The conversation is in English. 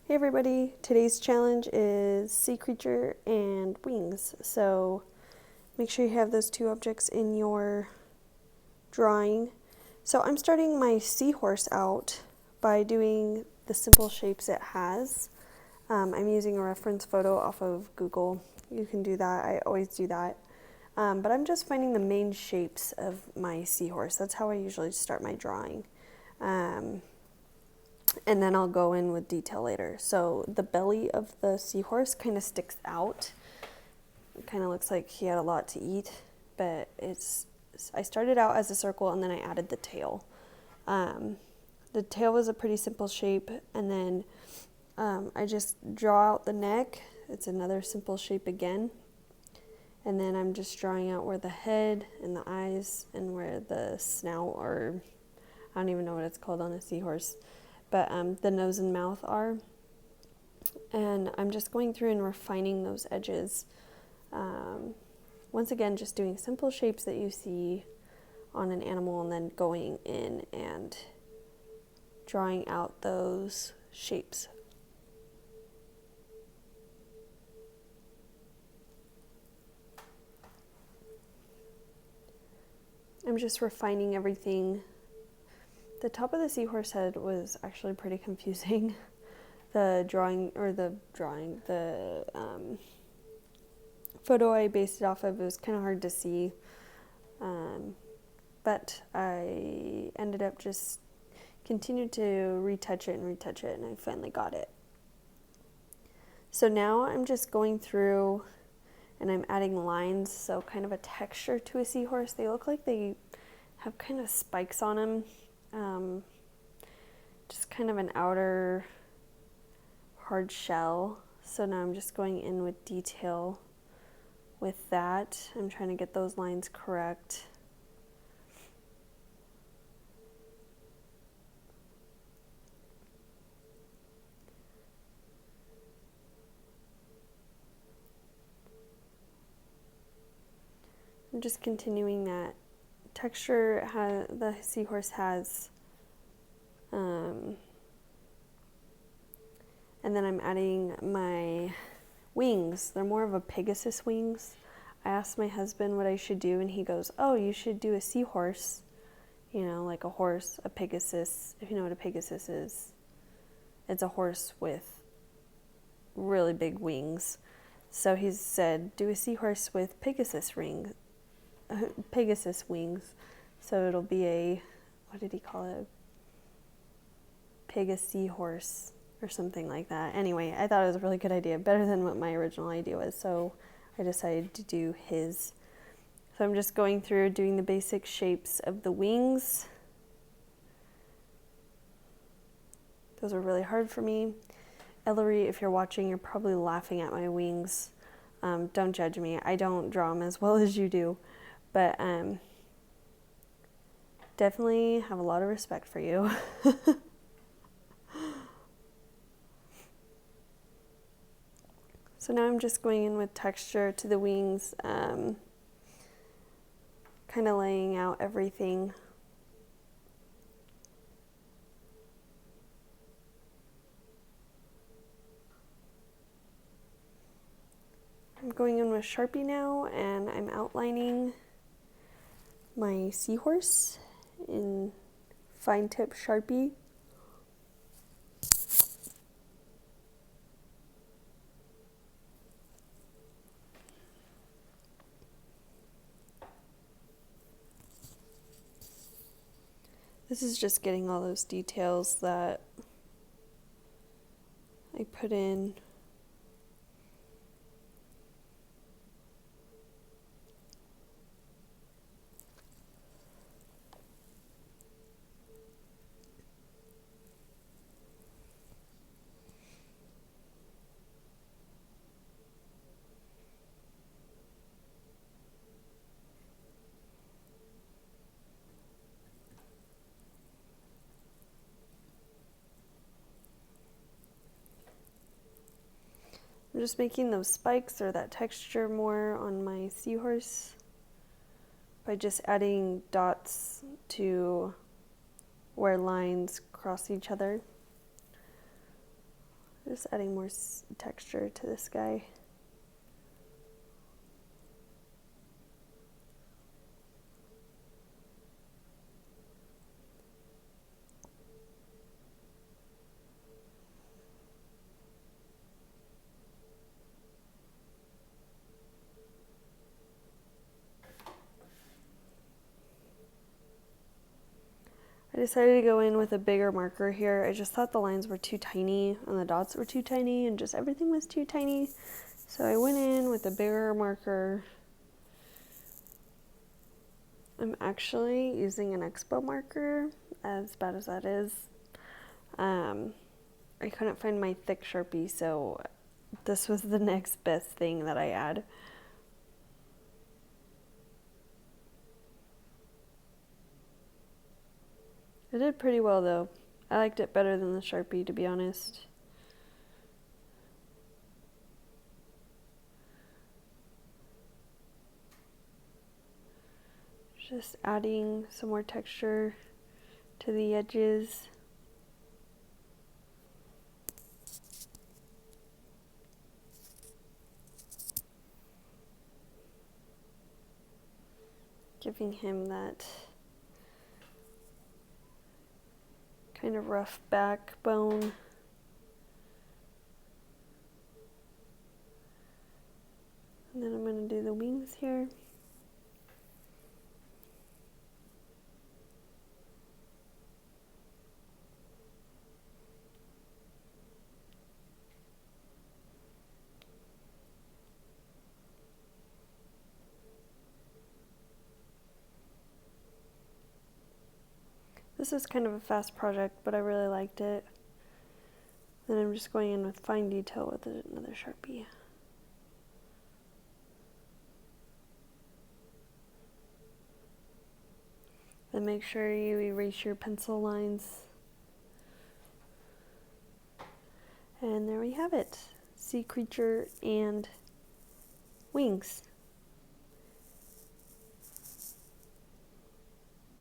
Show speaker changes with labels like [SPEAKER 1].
[SPEAKER 1] Hey everybody, today's challenge is sea creature and wings. So make sure you have those two objects in your drawing. So I'm starting my seahorse out by doing the simple shapes it has. I'm using a reference photo off of Google. You can do that, I always do that. But I'm just finding the main shapes of my seahorse. That's how I usually start my drawing. And then I'll go in with detail later. So the belly of the seahorse kind of sticks out. It kind of looks like he had a lot to eat, but I started out as a circle and then I added the tail. The tail was a pretty simple shape, and then I just draw out the neck. It's another simple shape again. And then I'm just drawing out where the head and the eyes and where the snout, or I don't even know what it's called on a seahorse, but the nose and mouth are. And I'm just going through and refining those edges. Once again, just doing simple shapes that you see on an animal and then going in and drawing out those shapes. I'm just refining everything. The top of the seahorse head was actually pretty confusing. The photo I based it off of, it was kind of hard to see. But I ended up just continued to retouch it, and I finally got it. So now I'm just going through and I'm adding lines, so kind of a texture to a seahorse. They look like they have kind of spikes on them. Just kind of an outer hard shell. So now I'm just going in with detail with that. I'm trying to get those lines correct. I'm just continuing that texture the seahorse has. And then I'm adding my wings. They're more of a Pegasus wings. I asked my husband what I should do, and he goes, oh, you should do a seahorse. You know, like a horse, a Pegasus. If you know what a Pegasus is, it's a horse with really big wings. So he said, do a seahorse with Pegasus wings. So it'll be a, what did he call it? Pegasus horse or something like that. Anyway, I thought it was a really good idea, better than what my original idea was, so I decided to do his. So I'm just going through doing the basic shapes of the wings. Those are really hard for me. Ellery, if you're watching, you're probably laughing at my wings. Don't judge me. I don't draw them as well as you do, but definitely have a lot of respect for you. So now I'm just going in with texture to the wings, kind of laying out everything. I'm going in with Sharpie now, and I'm outlining my seahorse in fine tip Sharpie. This is just getting all those details that I put in. I'm just making those spikes or that texture more on my seahorse by just adding dots to where lines cross each other. Just adding more texture to this guy. I decided to go in with a bigger marker here. I just thought the lines were too tiny and the dots were too tiny and just everything was too tiny. So I went in with a bigger marker. I'm actually using an Expo marker, as bad as that is. I couldn't find my thick Sharpie, so this was the next best thing that I had. It did pretty well though. I liked it better than the Sharpie, to be honest. Just adding some more texture to the edges. Giving him that kind of rough backbone. And then I'm going to do the wings here. This is kind of a fast project, but I really liked it. Then I'm just going in with fine detail with another Sharpie. Then make sure you erase your pencil lines. And there we have it. Sea creature and wings.